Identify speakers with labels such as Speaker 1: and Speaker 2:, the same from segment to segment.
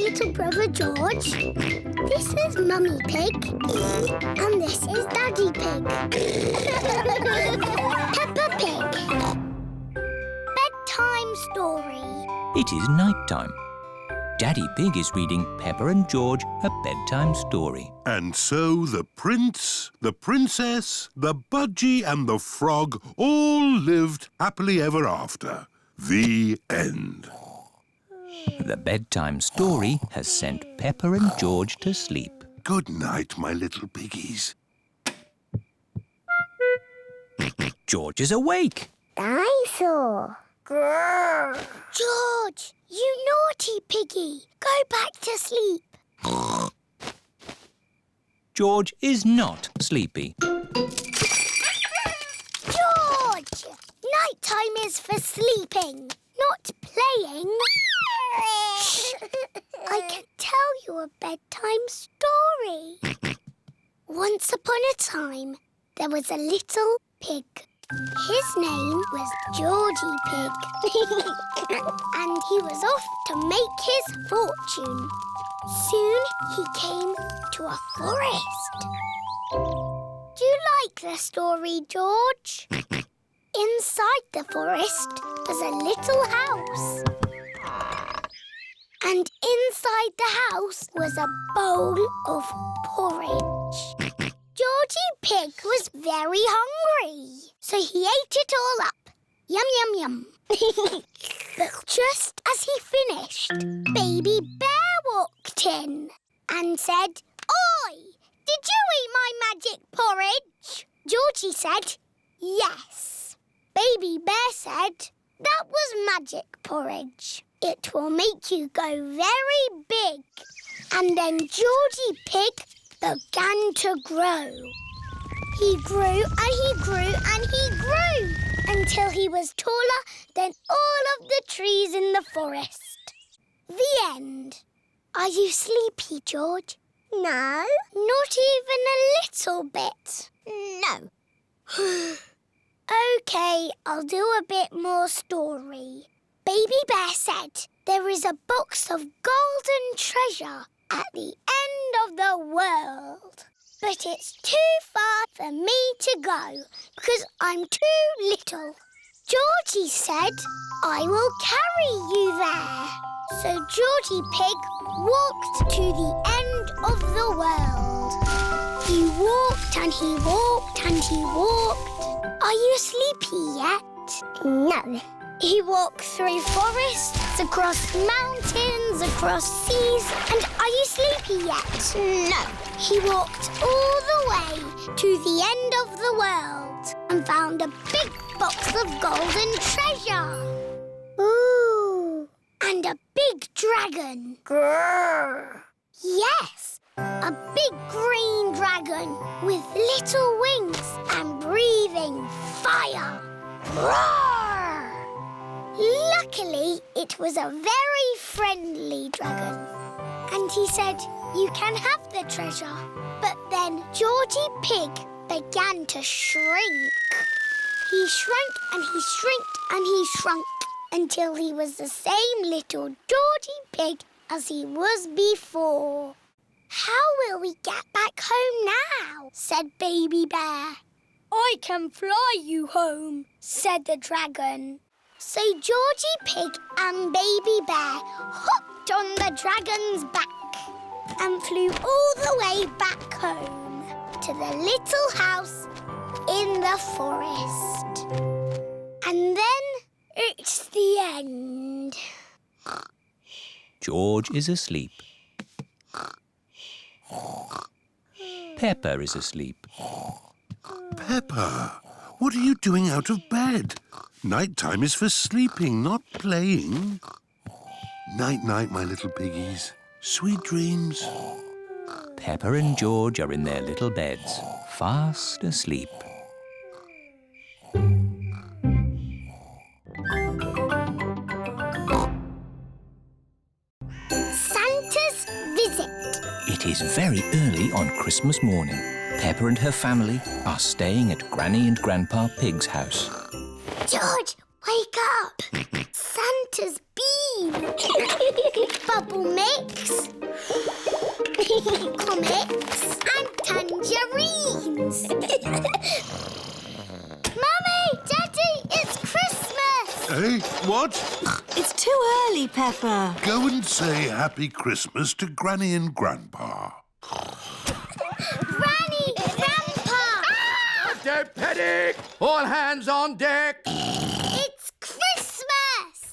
Speaker 1: little brother George. This is Mummy Pig. And this is Daddy Pig. Peppa Pig. Bedtime story.
Speaker 2: It is night time. Daddy Pig is reading Peppa and George a bedtime story.
Speaker 3: And so the prince, the princess, the budgie and the frog all lived happily ever after. The end.
Speaker 2: The bedtime story has sent Peppa and George to sleep.
Speaker 3: Good night, my little piggies.
Speaker 2: George is awake.
Speaker 1: Dinosaur. Grrr. George, you naughty piggy. Go back to sleep.
Speaker 2: George is not sleepy.
Speaker 1: George! Nighttime is for sleeping, not playing. Shh. I can tell you a bedtime story. Once upon a time, there was a little pig. His name was Georgie Pig. And he was off to make his fortune. Soon he came to a forest. Do you like the story, George? Inside the forest was a little house. And inside the house was a bowl of porridge. Georgie Pig was very hungry, so he ate it all up. Yum, yum, yum. But just as he finished, Baby Bear walked in and said, "Oi, did you eat my magic porridge?" Georgie said, "Yes." Baby Bear said, "That was magic porridge. It will make you go very big." And then Georgie Pig began to grow. He grew and he grew and he grew until he was taller than all of the trees in the forest. The end. Are you sleepy, George? No. Not even a little bit? No. OK, I'll do a bit more story. Baby Bear said there is a box of golden treasure at the end of the world. But it's too far for me to go because I'm too little. Georgie said, "I will carry you there." So Georgie Pig walked to the end of the world. He walked and he walked and he walked. Are you sleepy yet? No. He walked through forests, across mountains, across seas, and are you sleepy yet? No. He walked all the way to the end of the world and found a big box of golden treasure. Ooh. And a big dragon. Grrr. Yes, a big green dragon with little wings and breathing fire. Roar! Luckily, it was a very friendly dragon. And he said, "You can have the treasure." But then Georgie Pig began to shrink. He shrank and he shrinked and he shrunk until he was the same little Georgie Pig as he was before. "How will we get back home now?" said Baby Bear. "I can fly you home," said the dragon. So Georgie Pig and Baby Bear hopped on the dragon's back and flew all the way back home to the little house in the forest. And then it's the end.
Speaker 2: George is asleep. Peppa is asleep.
Speaker 3: Peppa, what are you doing out of bed? Nighttime is for sleeping, not playing. Night-night, my little piggies. Sweet dreams.
Speaker 2: Peppa and George are in their little beds, fast asleep.
Speaker 1: Santa's visit.
Speaker 2: It is very early on Christmas morning. Peppa and her family are staying at Granny and Grandpa Pig's house.
Speaker 1: George, wake up! Santa's bean. Bubble mix. Comics and tangerines. Mummy! Daddy! It's Christmas!
Speaker 3: Eh? What?
Speaker 4: It's too early, Peppa.
Speaker 3: Go and say Happy Christmas to Granny and Grandpa.
Speaker 1: Granny! Grandpa!
Speaker 5: Don't panic! All hands on deck!
Speaker 1: It's Christmas!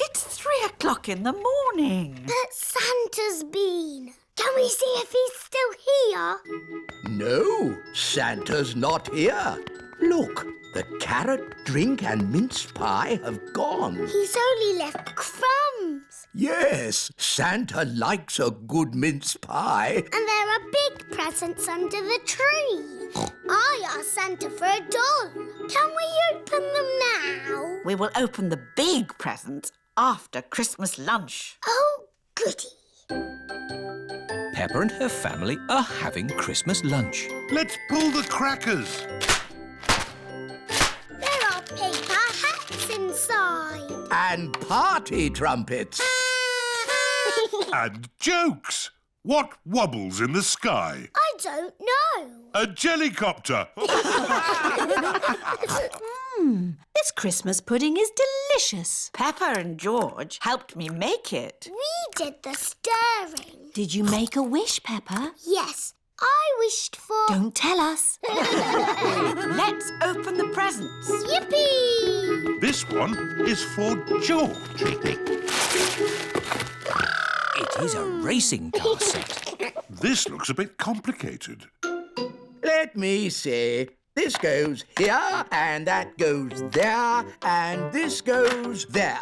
Speaker 4: It's 3 o'clock in the morning.
Speaker 1: But Santa's been. Can we see if he's still here?
Speaker 5: No, Santa's not here. Look, the carrot, drink and mince pie have gone.
Speaker 1: He's only left crumbs.
Speaker 5: Yes, Santa likes a good mince pie.
Speaker 1: And there are big presents under the tree. I asked Santa for a doll. Can we open them now?
Speaker 4: We will open the big presents after Christmas lunch.
Speaker 1: Oh, goody.
Speaker 2: Peppa and her family are having Christmas lunch.
Speaker 3: Let's pull the crackers.
Speaker 1: There are paper hats inside.
Speaker 5: And party trumpets.
Speaker 3: And jokes. What wobbles in the sky?
Speaker 1: I don't know.
Speaker 3: A jellycopter.
Speaker 4: This Christmas pudding is delicious. Peppa and George helped me make it.
Speaker 1: We did the stirring.
Speaker 4: Did you make a wish, Peppa?
Speaker 1: Yes, I wished for...
Speaker 4: Don't tell us. Let's open the presents.
Speaker 1: Yippee!
Speaker 3: This one is for George.
Speaker 2: It is a racing car set.
Speaker 3: This looks a bit complicated.
Speaker 5: Let me see. This goes here, and that goes there, and this goes there.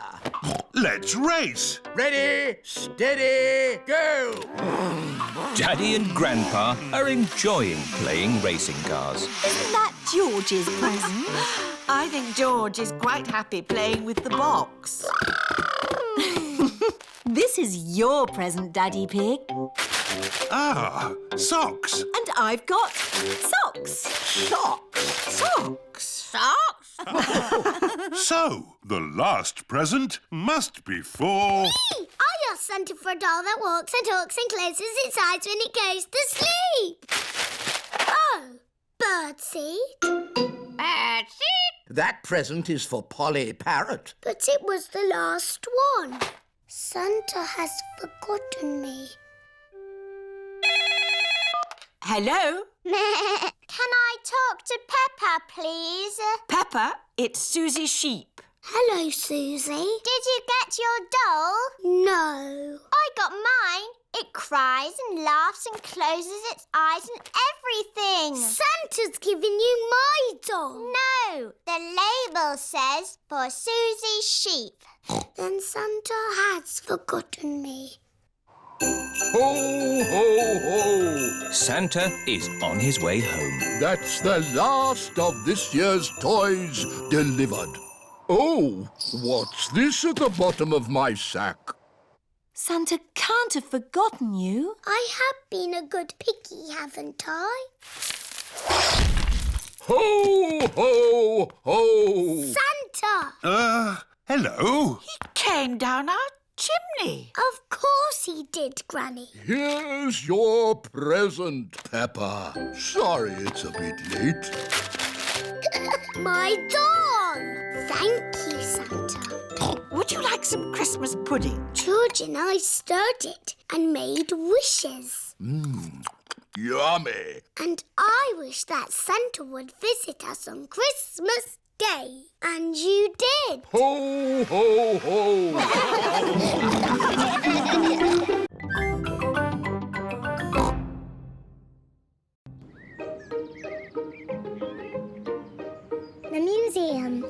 Speaker 3: Let's race.
Speaker 5: Ready, steady, go!
Speaker 2: Daddy and Grandpa are enjoying playing racing cars.
Speaker 4: Isn't that George's present? I think George is quite happy playing with the box. This is your present, Daddy Pig.
Speaker 3: Ah, socks.
Speaker 4: And I've got socks.
Speaker 5: Socks.
Speaker 4: Socks. Socks?
Speaker 3: So, the last present must be for...
Speaker 1: I asked Santa for a doll that walks and talks and closes its eyes when it goes to sleep. Oh, birdseed. Birdseed?
Speaker 5: That present is for Polly Parrot.
Speaker 1: But it was the last one. Santa has forgotten me.
Speaker 4: Hello?
Speaker 1: Can I talk to Peppa, please?
Speaker 4: Peppa, it's Susie Sheep.
Speaker 1: Hello, Susie. Did you get your doll? No. I got mine. It cries and laughs and closes its eyes and everything. Santa's given you my doll. No, the label says for Susie Sheep. Then Santa has forgotten me.
Speaker 5: Ho, ho, ho!
Speaker 2: Santa is on his way home.
Speaker 5: That's the last of this year's toys delivered. Oh, what's this at the bottom of my sack?
Speaker 4: Santa can't have forgotten you.
Speaker 1: I have been a good piggy, haven't I?
Speaker 5: Ho, ho, ho!
Speaker 1: Santa!
Speaker 3: Hello.
Speaker 4: He came down our chimney.
Speaker 1: Of course he did, Granny.
Speaker 5: Here's your present, Peppa. Sorry it's a bit late.
Speaker 1: My doll! Thank you, Santa.
Speaker 4: Would you like some Christmas pudding?
Speaker 1: George and I stirred it and made wishes.
Speaker 5: Yummy.
Speaker 1: And I wish that Santa would visit us on Christmas Day. And you did.
Speaker 5: Ho, ho, ho!
Speaker 1: The museum.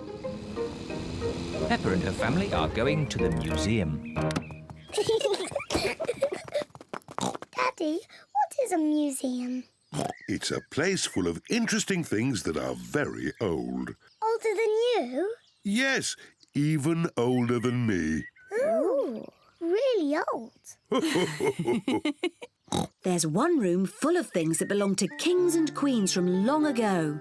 Speaker 2: Peppa and her family are going to the museum.
Speaker 1: Daddy, what is a museum?
Speaker 3: It's a place full of interesting things that are very old.
Speaker 1: Older than you?
Speaker 3: Yes, even older than me.
Speaker 1: Ooh, really old.
Speaker 4: There's one room full of things that belong to kings and queens from long ago.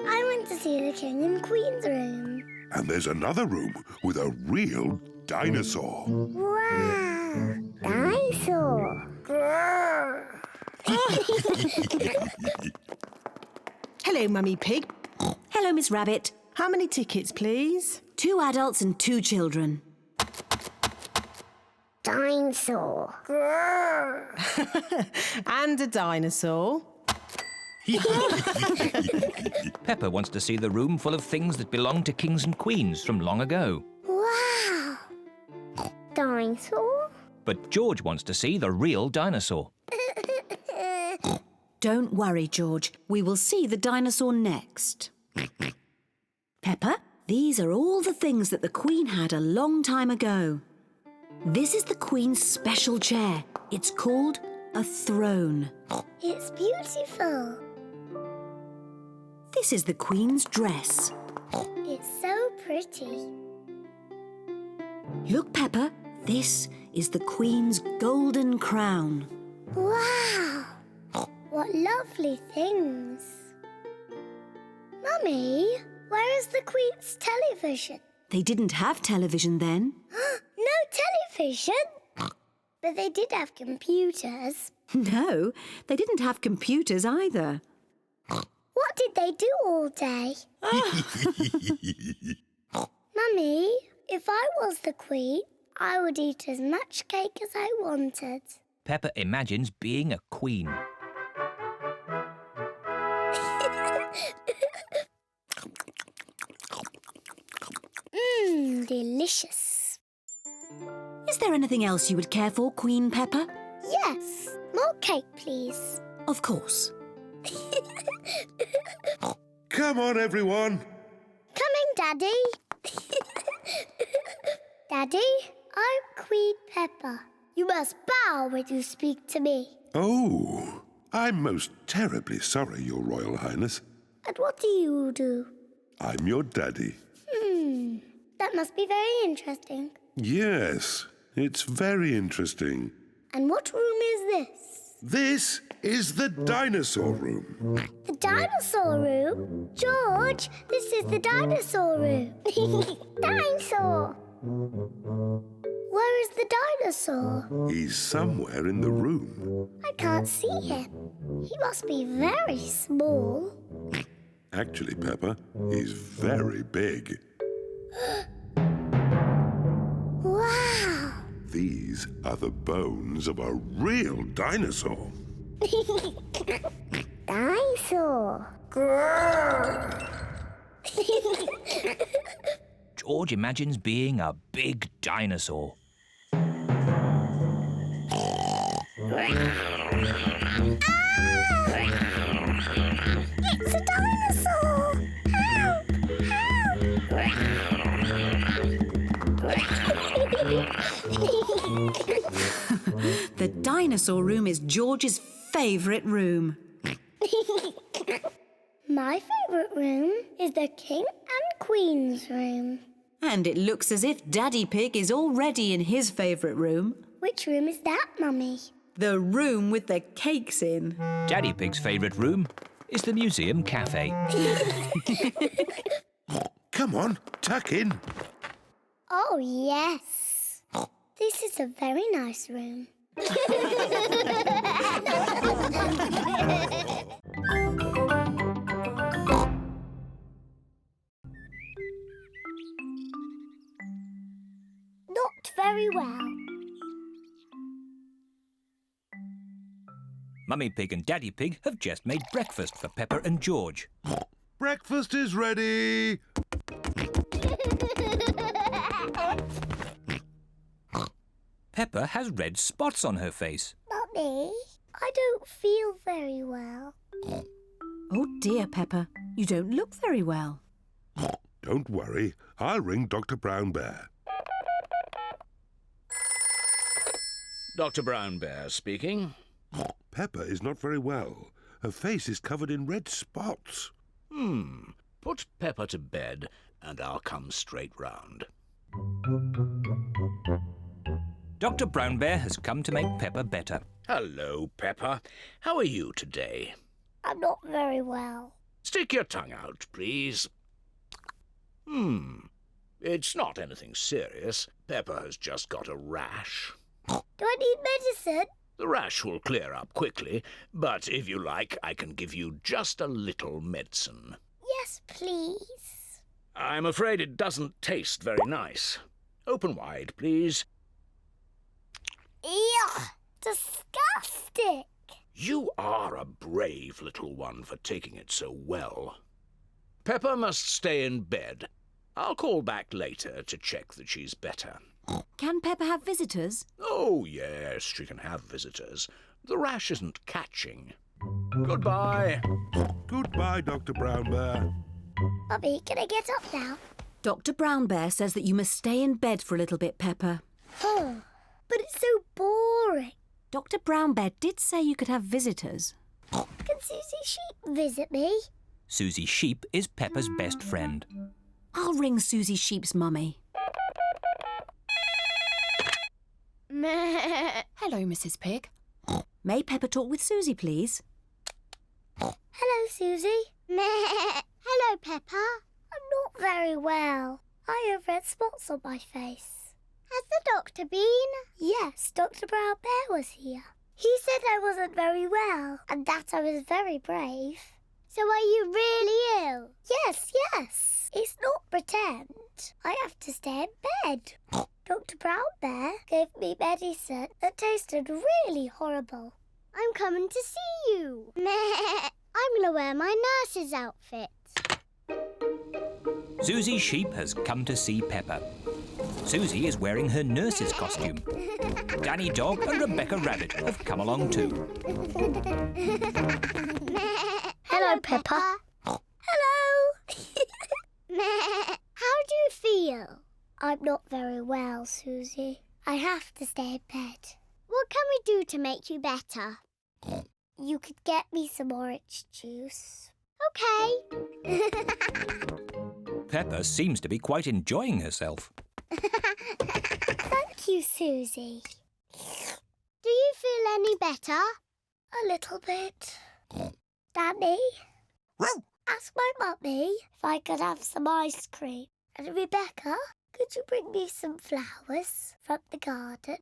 Speaker 1: I want to see the King and Queen's room.
Speaker 3: And there's another room with a real dinosaur.
Speaker 1: Wow! Dinosaur! Grrr.
Speaker 6: Hello, Mummy Pig.
Speaker 7: Hello, Miss Rabbit.
Speaker 6: How many tickets, please?
Speaker 7: 2 adults and 2 children.
Speaker 1: Dinosaur! Grrr.
Speaker 6: And a dinosaur.
Speaker 2: Peppa wants to see the room full of things that belonged to kings and queens from long ago.
Speaker 1: Wow! Dinosaur?
Speaker 2: But George wants to see the real dinosaur.
Speaker 7: Don't worry, George. We will see the dinosaur next. Peppa, these are all the things that the Queen had a long time ago. This is the Queen's special chair. It's called a throne.
Speaker 1: It's beautiful.
Speaker 7: This is the Queen's dress.
Speaker 1: It's so pretty.
Speaker 7: Look, Peppa, this is the Queen's golden crown.
Speaker 1: Wow! What lovely things. Mummy, where is the Queen's television?
Speaker 7: They didn't have television then.
Speaker 1: No television? But they did have computers.
Speaker 7: No, they didn't have computers either.
Speaker 1: What did they do all day? Mummy, if I was the Queen, I would eat as much cake as I wanted.
Speaker 2: Peppa imagines being a queen.
Speaker 1: Delicious.
Speaker 7: Is there anything else you would care for, Queen Peppa?
Speaker 1: Yes, more cake, please.
Speaker 7: Of course.
Speaker 3: Come on, everyone.
Speaker 1: Coming, Daddy. Daddy, I'm Queen Peppa. You must bow when you speak to me.
Speaker 3: Oh, I'm most terribly sorry, Your Royal Highness.
Speaker 1: And what do you do?
Speaker 3: I'm your daddy.
Speaker 1: That must be very interesting.
Speaker 3: Yes, it's very interesting.
Speaker 1: And what room is this?
Speaker 3: This is the dinosaur room.
Speaker 1: The dinosaur room? George, this is the dinosaur room. Dinosaur! Where is the dinosaur?
Speaker 3: He's somewhere in the room.
Speaker 1: I can't see him. He must be very small.
Speaker 3: Actually, Peppa, he's very big.
Speaker 1: Wow!
Speaker 3: These are the bones of a real dinosaur.
Speaker 1: Dinosaur! Grrr.
Speaker 2: George imagines being a big dinosaur.
Speaker 1: It's a dinosaur!
Speaker 7: The dinosaur room is George's favourite room.
Speaker 1: My favourite room is the King and Queen's room.
Speaker 7: And it looks as if Daddy Pig is already in his favourite room.
Speaker 1: Which room is that, Mummy?
Speaker 7: The room with the cakes in.
Speaker 2: Daddy Pig's favourite room is the museum cafe.
Speaker 3: Come on, tuck in.
Speaker 1: Oh, yes. This is a very nice room. Not very well.
Speaker 2: Mummy Pig and Daddy Pig have just made breakfast for Peppa and George.
Speaker 3: Breakfast is ready.
Speaker 2: Peppa has red spots on her face.
Speaker 1: Mummy, I don't feel very well.
Speaker 7: Oh dear, Peppa, you don't look very well.
Speaker 3: Don't worry, I'll ring Dr. Brown Bear.
Speaker 8: Dr. Brown Bear speaking.
Speaker 3: Peppa is not very well. Her face is covered in red spots.
Speaker 8: Put Peppa to bed and I'll come straight round.
Speaker 2: Dr. Brown Bear has come to make Peppa better.
Speaker 8: Hello, Peppa. How are you today?
Speaker 1: I'm not very well.
Speaker 8: Stick your tongue out, please. It's not anything serious. Peppa has just got a rash.
Speaker 1: Do I need medicine?
Speaker 8: The rash will clear up quickly, but if you like, I can give you just a little medicine.
Speaker 1: Yes, please.
Speaker 8: I'm afraid it doesn't taste very nice. Open wide, please.
Speaker 1: Ew! Disgusting!
Speaker 8: You are a brave little one for taking it so well. Peppa must stay in bed. I'll call back later to check that she's better.
Speaker 7: Can Peppa have visitors?
Speaker 8: Oh, yes, she can have visitors. The rash isn't catching. Goodbye.
Speaker 3: Goodbye, Dr. Brown Bear.
Speaker 1: Mummy, can I get up now?
Speaker 7: Dr. Brown Bear says that you must stay in bed for a little bit, Peppa.
Speaker 1: Oh, but it's so boring.
Speaker 7: Dr. Brown Bear did say you could have visitors.
Speaker 1: Can Susie Sheep visit me?
Speaker 2: Susie Sheep is Peppa's best friend.
Speaker 7: I'll ring Susie Sheep's mummy.
Speaker 9: Hello, Mrs. Pig.
Speaker 7: May Peppa talk with Susie, please?
Speaker 1: Hello, Susie. Hello, Peppa. I'm not very well. I have red spots on my face. Has the doctor been? Yes, Dr. Brown Bear was here. He said I wasn't very well and that I was very brave. So are you really ill? Yes. It's not pretend. I have to stay in bed. Dr. Brown Bear gave me medicine that tasted really horrible. I'm coming to see you. I'm going to wear my nurse's outfit.
Speaker 2: Susie Sheep has come to see Peppa. Susie is wearing her nurse's costume. Danny Dog and Rebecca Rabbit have come along too.
Speaker 1: Hello, Peppa. Hello. How do you feel? I'm not very well, Susie. I have to stay in bed. What can we do to make you better? You could get me some orange juice. OK.
Speaker 2: Peppa seems to be quite enjoying herself.
Speaker 1: Thank you, Susie. Do you feel any better? A little bit. Danny? Ask my mummy if I could have some ice cream. And Rebecca, could you bring me some flowers from the garden?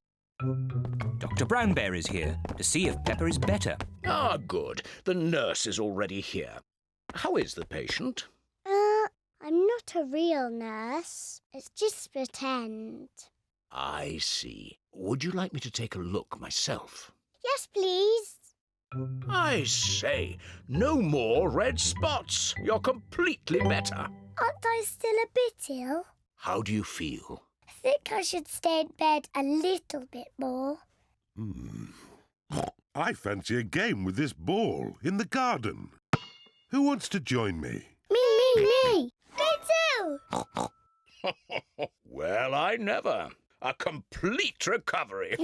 Speaker 2: Dr. Brown Bear is here to see if Peppa is better.
Speaker 8: Ah, good. The nurse is already here. How is the patient?
Speaker 1: I'm not a real nurse. It's just pretend.
Speaker 8: I see. Would you like me to take a look myself?
Speaker 1: Yes, please.
Speaker 8: I say, no more red spots. You're completely better.
Speaker 1: Aren't I still a bit ill?
Speaker 8: How do you feel?
Speaker 1: I think I should stay in bed a little bit more.
Speaker 3: I fancy a game with this ball in the garden. Who wants to join me?
Speaker 1: Me! Me too!
Speaker 8: Well, I never. A complete recovery.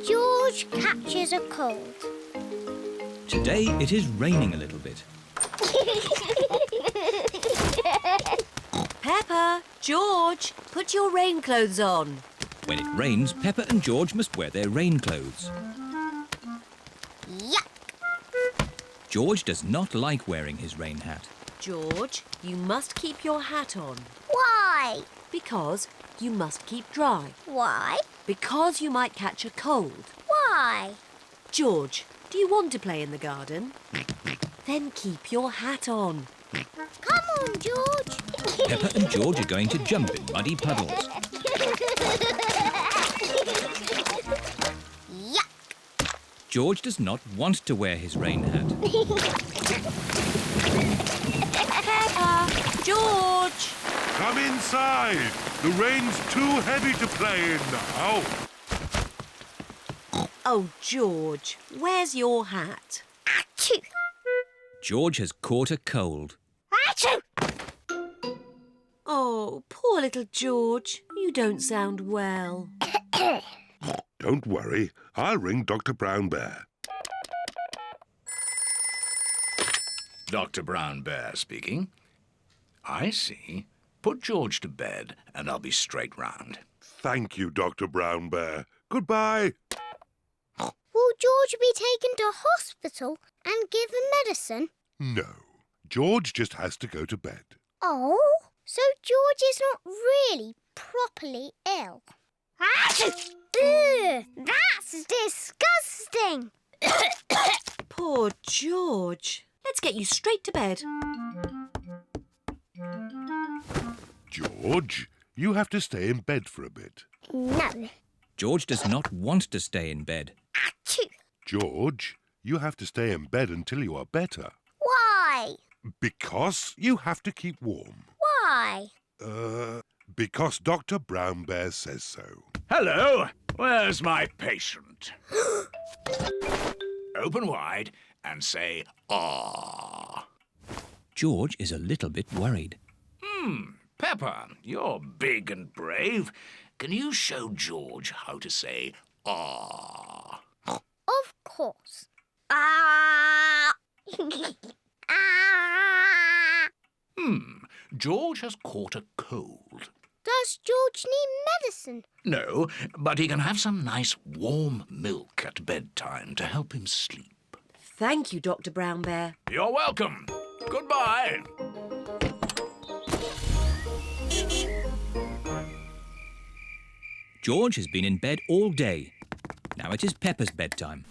Speaker 1: George catches a cold.
Speaker 2: Today it is raining a little bit.
Speaker 7: Peppa, George, put your rain clothes on.
Speaker 2: When it rains, Peppa and George must wear their rain clothes.
Speaker 1: Yuck!
Speaker 2: George does not like wearing his rain hat.
Speaker 7: George, you must keep your hat on.
Speaker 1: Why?
Speaker 7: Because you must keep dry.
Speaker 1: Why?
Speaker 7: Because you might catch a cold.
Speaker 1: Why?
Speaker 7: George, do you want to play in the garden? Then keep your hat on.
Speaker 1: Come on, George.
Speaker 2: Peppa and George are going to jump in muddy puddles.
Speaker 1: Yuck!
Speaker 2: George does not want to wear his rain hat.
Speaker 7: Peppa, George!
Speaker 3: Come inside. The rain's too heavy to play in now.
Speaker 7: Oh, George, where's your hat?
Speaker 1: Achoo!
Speaker 2: George has caught a cold.
Speaker 1: Achoo!
Speaker 7: Oh, poor little George. You don't sound well.
Speaker 3: Don't worry. I'll ring Dr. Brown Bear.
Speaker 8: Dr. Brown Bear speaking. I see. Put George to bed and I'll be straight round.
Speaker 3: Thank you, Dr. Brown Bear. Goodbye.
Speaker 1: Will George be taken to hospital and given medicine?
Speaker 3: No, George just has to go to bed.
Speaker 1: Oh, so George is not really properly ill. Ugh, that's disgusting.
Speaker 7: Poor George. Let's get you straight to bed.
Speaker 3: George, you have to stay in bed for a bit.
Speaker 1: No.
Speaker 2: George does not want to stay in bed.
Speaker 1: Achoo.
Speaker 3: George, you have to stay in bed until you are better.
Speaker 1: Why?
Speaker 3: Because you have to keep warm.
Speaker 1: Why?
Speaker 3: Because Dr. Brown Bear says so.
Speaker 8: Hello, where's my patient? Open wide and say, "Ah."
Speaker 2: George is a little bit worried.
Speaker 8: Peppa, you're big and brave. Can you show George how to say, "Ah"?
Speaker 1: Of course. Ah. Ah.
Speaker 8: George has caught a cold.
Speaker 1: Does George need medicine?
Speaker 8: No, but he can have some nice warm milk at bedtime to help him sleep.
Speaker 7: Thank you, Dr. Brown Bear.
Speaker 8: You're welcome. Goodbye.
Speaker 2: George has been in bed all day. Now it is Peppa's bedtime.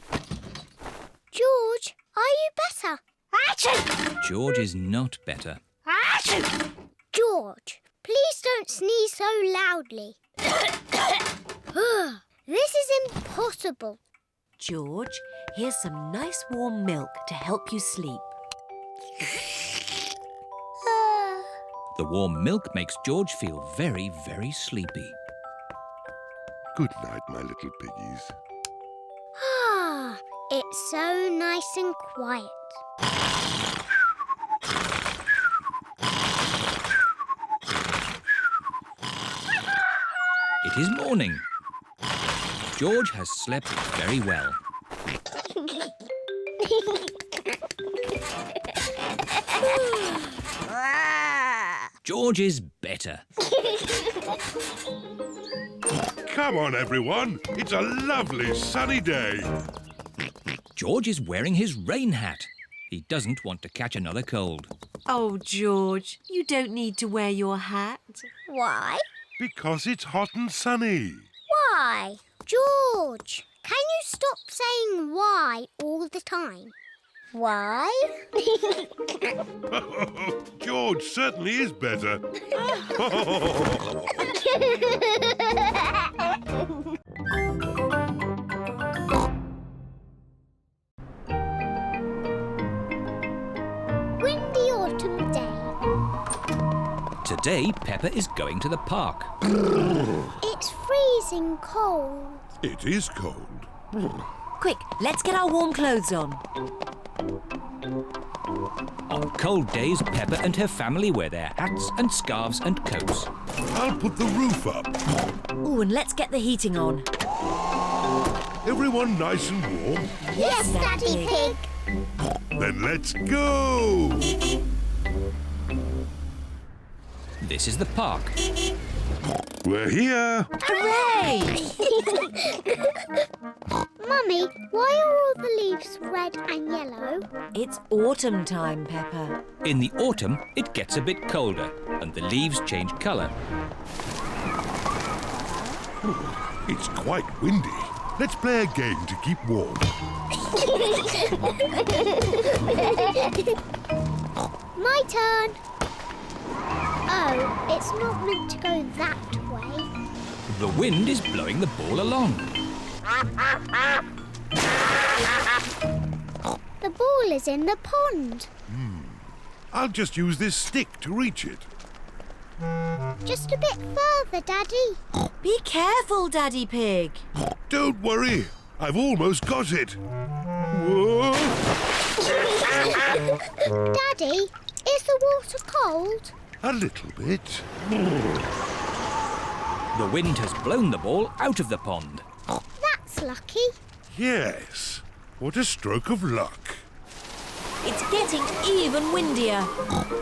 Speaker 1: George, are you better? Achoo!
Speaker 2: George is not better.
Speaker 1: Achoo! George, please don't sneeze so loudly. This is impossible.
Speaker 7: George, here's some nice warm milk to help you sleep.
Speaker 2: The warm milk makes George feel very, very sleepy.
Speaker 3: Good night, my little piggies.
Speaker 1: It's so nice and quiet.
Speaker 2: It is morning. George has slept very well. George is better.
Speaker 3: Come on, everyone. It's a lovely sunny day.
Speaker 2: George is wearing his rain hat. He doesn't want to catch another cold.
Speaker 7: Oh, George, you don't need to wear your hat.
Speaker 1: Why?
Speaker 3: Because it's hot and sunny.
Speaker 1: Why? George, can you stop saying why all the time? Why?
Speaker 3: George certainly is better.
Speaker 1: Windy autumn day.
Speaker 2: Today, Peppa is going to the park.
Speaker 1: It's freezing cold.
Speaker 3: It is cold.
Speaker 7: Quick, let's get our warm clothes on.
Speaker 2: On cold days, Peppa and her family wear their hats and scarves and coats.
Speaker 3: I'll put the roof up.
Speaker 7: Ooh, and let's get the heating on.
Speaker 3: Everyone nice and warm?
Speaker 1: Yes, Daddy Pig.
Speaker 3: Then let's go!
Speaker 2: This is the park.
Speaker 3: We're here.
Speaker 7: Hooray!
Speaker 1: Mummy, why are all the leaves red and yellow?
Speaker 7: It's autumn time, Peppa.
Speaker 2: In the autumn, it gets a bit colder and the leaves change colour.
Speaker 3: It's quite windy. Let's play a game to keep warm.
Speaker 1: My turn. Oh, it's not meant to go that way.
Speaker 2: The wind is blowing the ball along.
Speaker 1: The ball is in the pond.
Speaker 3: I'll just use this stick to reach it.
Speaker 1: Just a bit further, Daddy.
Speaker 7: Be careful, Daddy Pig.
Speaker 3: Don't worry. I've almost got it. Whoa!
Speaker 1: Daddy, is the water cold?
Speaker 3: A little bit.
Speaker 2: The wind has blown the ball out of the pond.
Speaker 1: That's lucky.
Speaker 3: Yes. What a stroke of luck.
Speaker 9: It's getting even windier.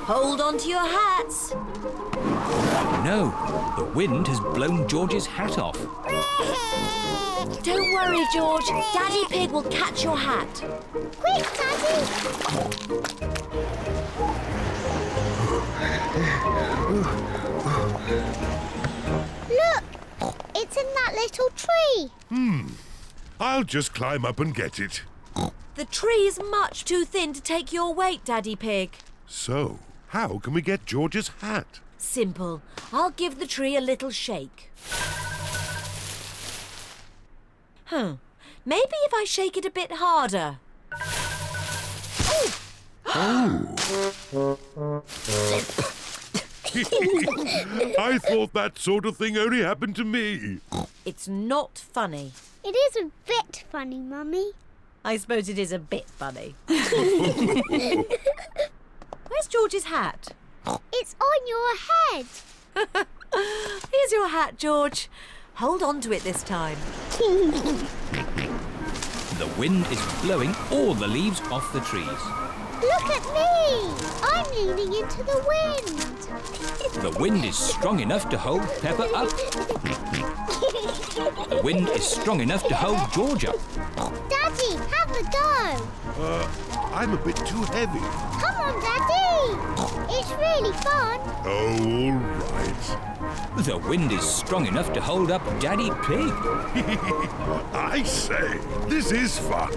Speaker 9: Hold on to your hats.
Speaker 2: No, the wind has blown George's hat off.
Speaker 9: Don't worry, George. Daddy Pig will catch your hat.
Speaker 1: Quick, Daddy! Look! It's in that little tree.
Speaker 3: I'll just climb up and get it.
Speaker 9: The tree's much too thin to take your weight, Daddy Pig.
Speaker 3: So, how can we get George's hat?
Speaker 9: Simple. I'll give the tree a little shake. Maybe if I shake it a bit harder.
Speaker 3: I thought that sort of thing only happened to me.
Speaker 9: It's not funny.
Speaker 1: It is a bit funny, Mummy.
Speaker 9: I suppose it is a bit funny. Where's George's hat?
Speaker 1: It's on your head.
Speaker 9: Here's your hat, George. Hold on to it this time.
Speaker 2: The wind is blowing all the leaves off the trees.
Speaker 1: Look at me. I'm leaning into the wind.
Speaker 2: The wind is strong enough to hold Peppa up. The wind is strong enough to hold George up.
Speaker 1: Daddy, have a go.
Speaker 3: I'm a bit too heavy.
Speaker 1: Come on, Daddy. It's really fun.
Speaker 3: Oh, all right.
Speaker 2: The wind is strong enough to hold up Daddy Pig.
Speaker 3: I say, this is fun.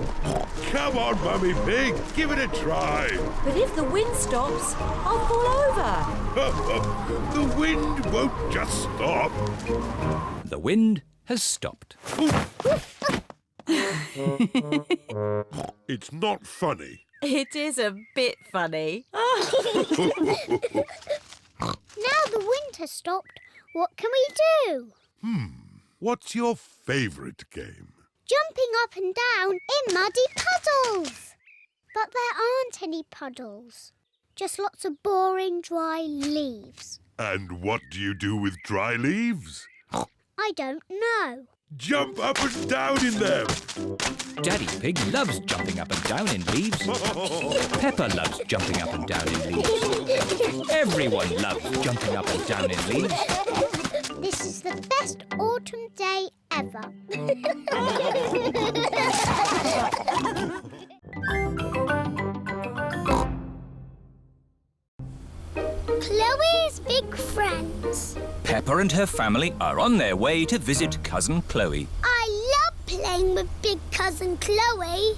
Speaker 3: Come on, Mummy Pig, give it a try.
Speaker 9: But if the wind stops, I'll fall over.
Speaker 3: The wind won't just stop.
Speaker 2: The wind has stopped.
Speaker 3: It's not funny.
Speaker 9: It is a bit funny.
Speaker 1: Now the wind has stopped. What can we do?
Speaker 3: What's your favourite game?
Speaker 1: Jumping up and down in muddy puddles. But there aren't any puddles. Just lots of boring, dry leaves.
Speaker 3: And what do you do with dry leaves?
Speaker 1: I don't know.
Speaker 3: Jump up and down in them.
Speaker 2: Daddy Pig loves jumping up and down in leaves. Peppa loves jumping up and down in leaves. Everyone loves jumping up and down in leaves.
Speaker 1: This is the best autumn day ever. Chloe's big friends.
Speaker 2: Peppa and her family are on their way to visit Cousin Chloe.
Speaker 1: I love playing with big cousin Chloe.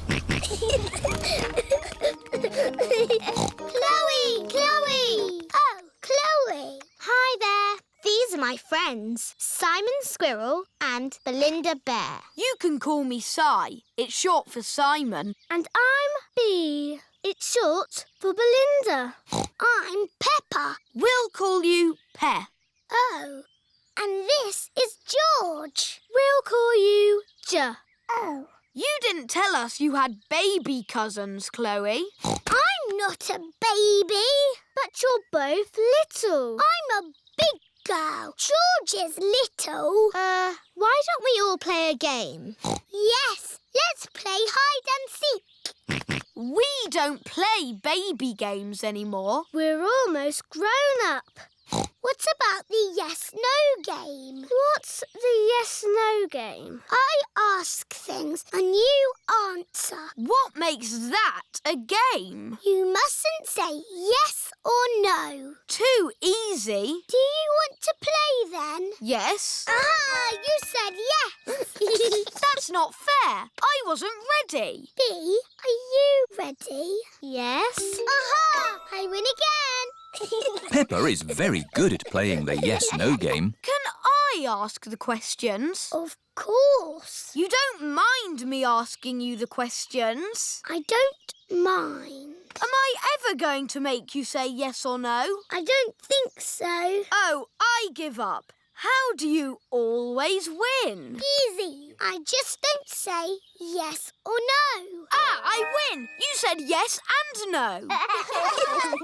Speaker 1: Chloe! Oh, Chloe. Hi there. These are my friends, Simon Squirrel and Belinda Bear.
Speaker 10: You can call me Si. It's short for Simon.
Speaker 1: And I'm Bee. It's short for Belinda. I'm Peppa.
Speaker 10: We'll call you Pe.
Speaker 1: Oh. And this is George. We'll call you J. Oh.
Speaker 10: You didn't tell us you had baby cousins, Chloe.
Speaker 1: I'm not a baby. But you're both little. I'm a big girl. George is little.
Speaker 10: Why don't we all play a game?
Speaker 1: Yes. Let's play hide and seek.
Speaker 10: We don't play baby games anymore.
Speaker 1: We're almost grown up. What about the yes-no game? What's the yes-no game? I ask things and you answer.
Speaker 10: What makes that a game?
Speaker 1: You mustn't say yes or no.
Speaker 10: Too easy.
Speaker 1: Do you want to play then?
Speaker 10: Yes.
Speaker 1: Ah, you said yes.
Speaker 10: That's not fair. I wasn't ready.
Speaker 1: Bee, are you ready? Yes. Aha! I win again.
Speaker 2: Peppa is very good at playing the yes-no game.
Speaker 10: Can I ask the questions?
Speaker 1: Of course.
Speaker 10: You don't mind me asking you the questions?
Speaker 1: I don't mind.
Speaker 10: Am I ever going to make you say yes or no?
Speaker 1: I don't think so.
Speaker 10: Oh, I give up. How do you always win?
Speaker 1: Easy. I just don't say yes or no.
Speaker 10: Ah, I win! You said yes and no.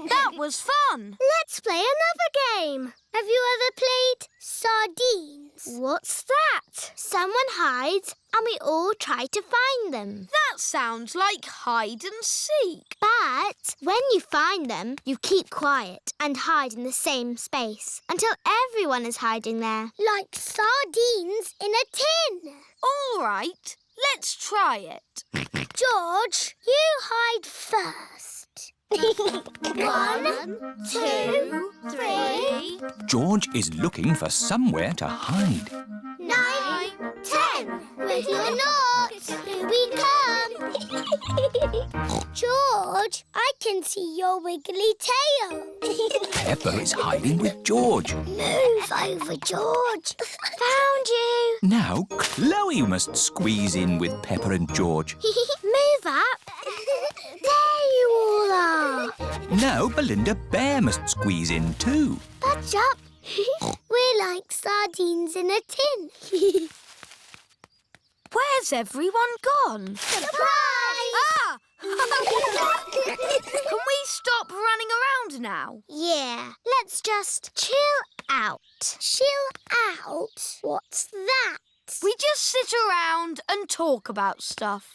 Speaker 10: That was fun.
Speaker 1: Let's play another game. Have you ever played sardines? What's that? Someone hides and we all try to find them.
Speaker 10: That sounds like hide and seek.
Speaker 1: But when you find them, you keep quiet and hide in the same space until everyone is hiding there. Like sardines in a tin.
Speaker 10: All right, let's try it.
Speaker 1: George, you hide first. 1, 2, 3.
Speaker 2: George is looking for somewhere to hide.
Speaker 1: 9, 10. Ready or not, here we come. George, I can see your wiggly tail.
Speaker 2: Peppa is hiding with George.
Speaker 1: Move over, George. Found you.
Speaker 2: Now Chloe must squeeze in with Peppa and George.
Speaker 1: Move up. There you all are.
Speaker 2: Now Belinda Bear must squeeze in too.
Speaker 1: Budge up. We're like sardines in a tin.
Speaker 10: Where's everyone gone?
Speaker 1: Surprise!
Speaker 10: Ah! Can we stop running around now?
Speaker 1: Yeah, let's just chill out. Chill out? What's that?
Speaker 10: We just sit around and talk about stuff.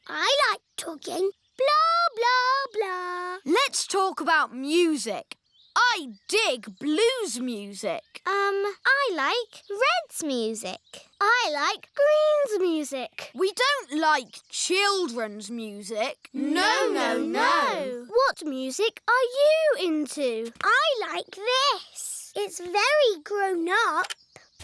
Speaker 1: I like talking. Blah, blah, blah.
Speaker 10: Let's talk about music. I dig blues music.
Speaker 1: I like Red's music. I like Green's music.
Speaker 10: We don't like children's music.
Speaker 1: No. What music are you into? I like this. It's very grown up.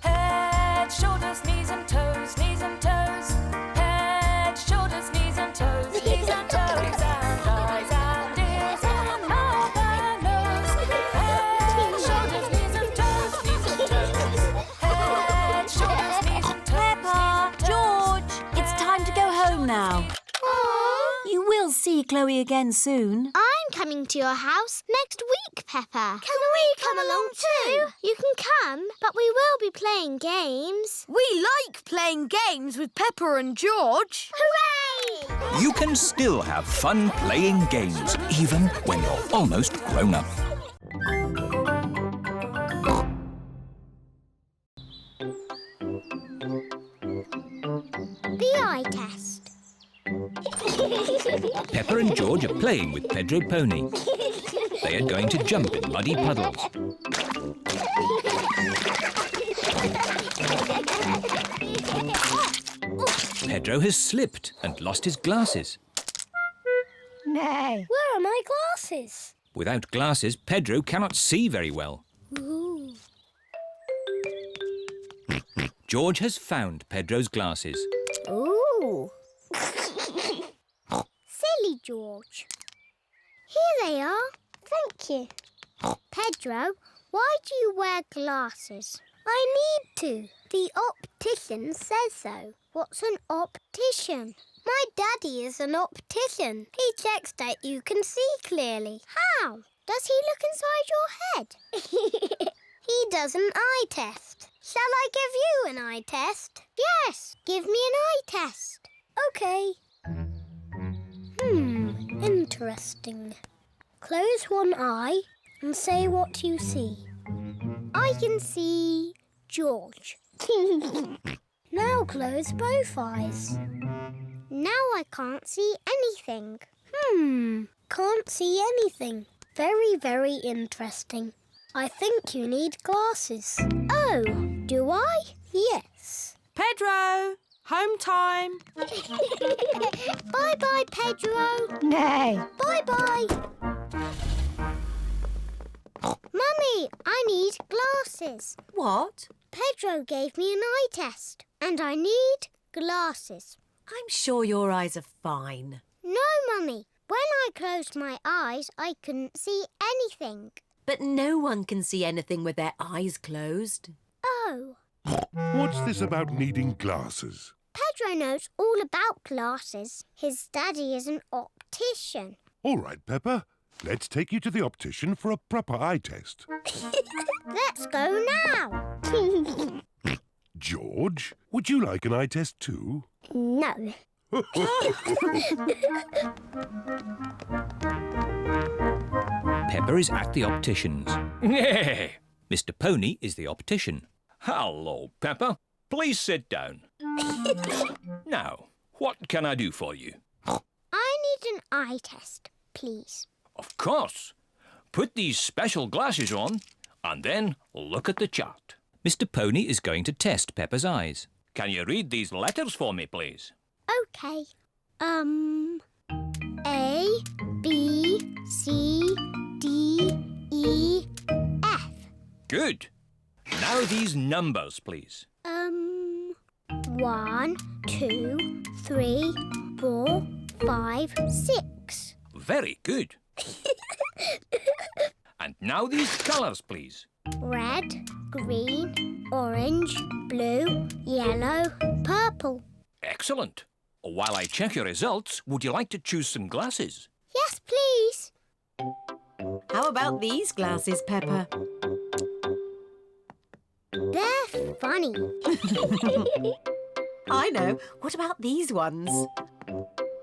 Speaker 11: Head, shoulders, knees and toes, knees and toes. Head, shoulders, knees and toes, knees and toes. And eyes and ears and mouth and nose. Head, shoulders, knees and toes, knees and toes. Head, shoulders, knees and toes.
Speaker 7: Peppa, George, it's time to go home now. You will see Chloe again soon.
Speaker 1: I'm coming to your house next week, Peppa. Can we come along too? You can come, but we will be playing games.
Speaker 10: We like playing games with Peppa and George.
Speaker 1: Hooray!
Speaker 2: You can still have fun playing games, even when you're almost grown up.
Speaker 1: The eye test.
Speaker 2: Peppa and George are playing with Pedro Pony. They are going to jump in muddy puddles. Pedro has slipped and lost his glasses.
Speaker 1: Where are my glasses?
Speaker 2: Without glasses, Pedro cannot see very well.
Speaker 1: Ooh.
Speaker 2: George has found Pedro's glasses.
Speaker 1: Ooh. Silly George. Here they are. Thank you. Pedro, why do you wear glasses? I need to. The optician says so. What's an optician? My daddy is an optician. He checks that you can see clearly. How? Does he look inside your head? He does an eye test. Shall I give you an eye test? Yes, give me an eye test. OK. Interesting. Close one eye and say what you see. I can see George. Now close both eyes. Now I can't see anything. Can't see anything. Very, very interesting. I think you need glasses. Oh, do I? Yes.
Speaker 6: Pedro, home time.
Speaker 1: Bye-bye, Pedro.
Speaker 6: Nay.
Speaker 1: Bye-bye. Mummy, I need glasses.
Speaker 4: What?
Speaker 1: Pedro gave me an eye test and I need glasses.
Speaker 4: I'm sure your eyes are fine.
Speaker 1: No, Mummy. When I closed my eyes, I couldn't see anything.
Speaker 4: But no one can see anything with their eyes closed.
Speaker 1: Oh.
Speaker 3: What's this about needing glasses?
Speaker 1: Pedro knows all about glasses. His daddy is an optician.
Speaker 3: All right, Peppa. Let's take you to the optician for a proper eye test.
Speaker 1: Let's go now.
Speaker 3: George, would you like an eye test too?
Speaker 1: No.
Speaker 2: Peppa is at the optician's. Mr. Pony is the optician.
Speaker 8: Hello, Peppa. Please sit down. Now, what can I do for you?
Speaker 1: I need an eye test, please.
Speaker 8: Of course. Put these special glasses on and then look at the chart.
Speaker 2: Mr. Pony is going to test Peppa's eyes.
Speaker 8: Can you read these letters for me, please?
Speaker 1: OK. A, B, C, D, E, F.
Speaker 8: Good. Now these numbers, please.
Speaker 1: 1, 2, 3, 4, 5, 6.
Speaker 8: Very good. And now these colours, please.
Speaker 1: Red, green, orange, blue, yellow, purple.
Speaker 8: Excellent. While I check your results, would you like to choose some glasses?
Speaker 1: Yes, please.
Speaker 4: How about these glasses, Peppa?
Speaker 1: They're funny.
Speaker 4: I know. What about these ones?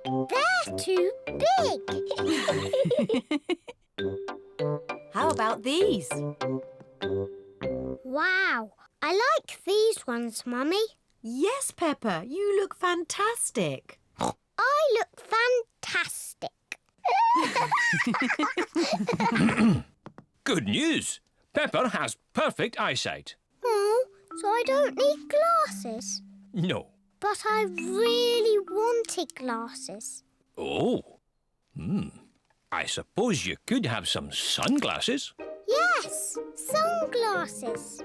Speaker 1: They're too big.
Speaker 4: How about these?
Speaker 1: Wow, I like these ones, Mummy.
Speaker 4: Yes, Peppa, you look fantastic.
Speaker 1: I look fantastic.
Speaker 8: Good news. Peppa has perfect eyesight.
Speaker 1: Oh, so I don't need glasses.
Speaker 8: No.
Speaker 1: But I really wanted glasses.
Speaker 8: Oh. I suppose you could have some sunglasses.
Speaker 1: Yes, sunglasses.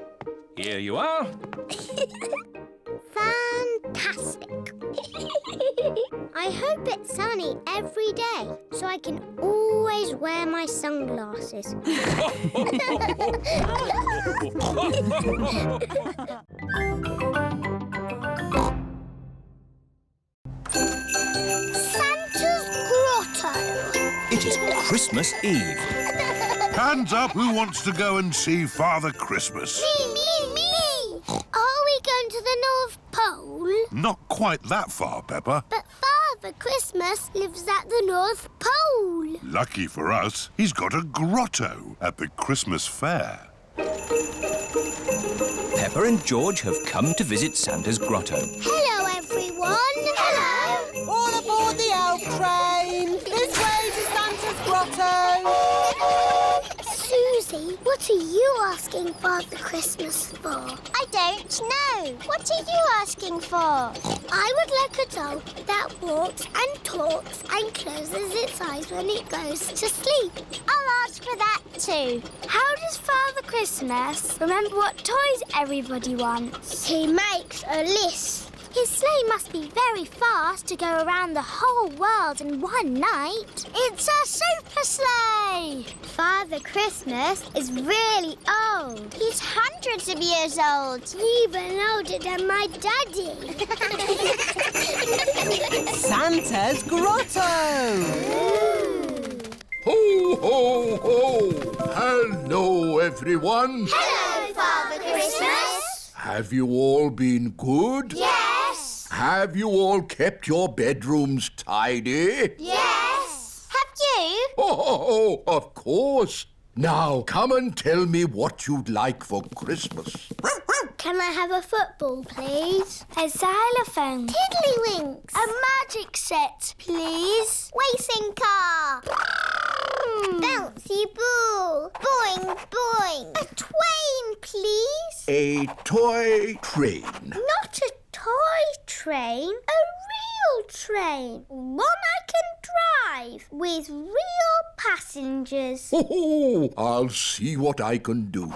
Speaker 8: Here you are.
Speaker 1: Fantastic. I hope it's sunny every day so I can always wear my sunglasses. Santa's Grotto.
Speaker 2: It is Christmas Eve.
Speaker 3: Hands up who wants to go and see Father Christmas.
Speaker 1: Me. Are we going to the North Pole?
Speaker 3: Not quite that far, Peppa.
Speaker 1: But Father Christmas lives at the North Pole.
Speaker 3: Lucky for us, he's got a grotto at the Christmas fair.
Speaker 2: Peppa and George have come to visit Santa's grotto.
Speaker 1: Hello, everyone. Hello.
Speaker 9: All aboard the elf train. This way to Santa's grotto.
Speaker 1: Susie, what are you asking Father Christmas for? I don't know. What are you asking for? I would like a doll that walks and talks and closes its eyes when it goes to sleep. I'll ask for that too. How does Father Christmas remember what toys everybody wants? He makes a list. His sleigh must be very fast to go around the whole world in one night. It's a super sleigh! Father Christmas is really old. He's hundreds of years old. Even older than my daddy.
Speaker 9: Santa's grotto.
Speaker 5: Ho, ho, ho! Hello, everyone.
Speaker 1: Hello, Father Christmas.
Speaker 5: Have you all been good?
Speaker 1: Yes.
Speaker 5: Have you all kept your bedrooms tidy?
Speaker 1: Yes. Have you?
Speaker 5: Oh, of course. Now, come and tell me what you'd like for Christmas.
Speaker 1: Can I have a football, please? A xylophone. Tiddlywinks. A magic set, please. Racing car. Bouncy ball. Boing, boing. A twain, please.
Speaker 5: A toy train.
Speaker 1: Not a toy train. A real train. One I can drive with real passengers.
Speaker 5: Oh, I'll see what I can do.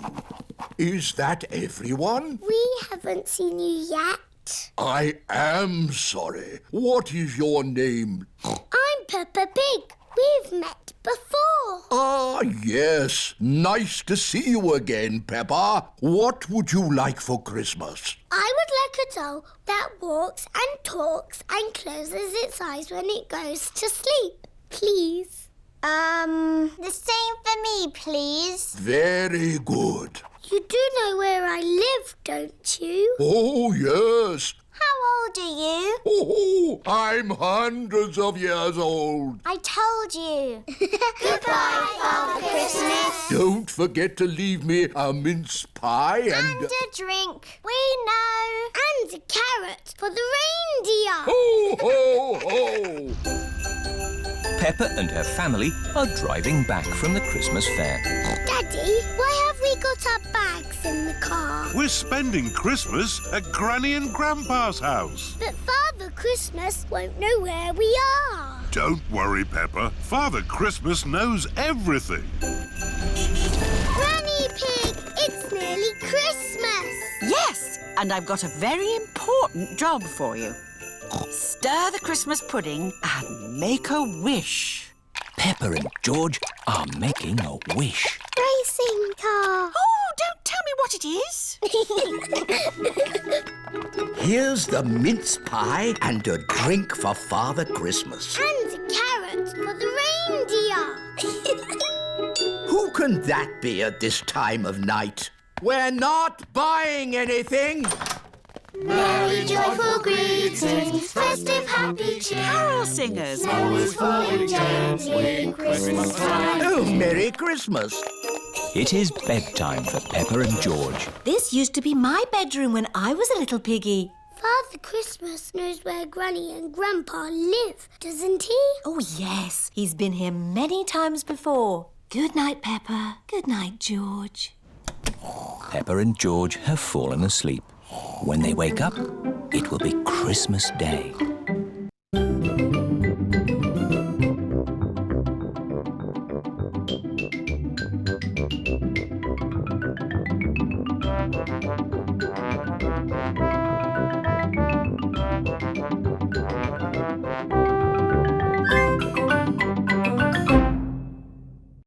Speaker 5: Is that everyone?
Speaker 1: We haven't seen you yet.
Speaker 5: I am sorry. What is your name?
Speaker 1: I'm Peppa Pig. We've met before.
Speaker 5: Ah, yes. Nice to see you again, Peppa. What would you like for Christmas?
Speaker 1: I would like a doll that walks and talks and closes its eyes when it goes to sleep, please. The same for me, please.
Speaker 5: Very good.
Speaker 1: You do know where I live, don't you?
Speaker 5: Oh, yes.
Speaker 1: How old are you?
Speaker 5: Oh, I'm hundreds of years old.
Speaker 1: I told you. Goodbye, Father Christmas.
Speaker 5: Don't forget to leave me a mince pie
Speaker 1: And a drink. We know. And a carrot for the reindeer.
Speaker 5: Ho, ho, ho!
Speaker 2: Peppa and her family are driving back from the Christmas fair.
Speaker 1: Daddy, why have we got our bags in the car?
Speaker 3: We're spending Christmas at Granny and Grandpa's house.
Speaker 1: But Father Christmas won't know where we are.
Speaker 3: Don't worry, Peppa. Father Christmas knows everything.
Speaker 1: Granny Pig, it's nearly Christmas.
Speaker 4: Yes, and I've got a very important job for you. Stir the Christmas pudding and make a wish.
Speaker 2: Peppa and George are making a wish.
Speaker 1: Racing car.
Speaker 4: Oh, don't tell me what it is.
Speaker 5: Here's the mince pie and a drink for Father Christmas.
Speaker 1: And a carrot for the reindeer.
Speaker 5: Who can that be at this time of night? We're not buying anything.
Speaker 1: Merry joyful greetings, festive happy cheer.
Speaker 4: Carol singers.
Speaker 1: Always falling gently, Christmas time.
Speaker 5: Oh, Merry Christmas.
Speaker 2: It is bedtime for Peppa and George.
Speaker 9: This used to be my bedroom when I was a little piggy.
Speaker 1: Father Christmas knows where Granny and Grandpa live, doesn't he?
Speaker 9: Oh, yes. He's been here many times before. Good night, Peppa. Good night, George.
Speaker 2: Peppa and George have fallen asleep. When they wake up, it will be Christmas Day.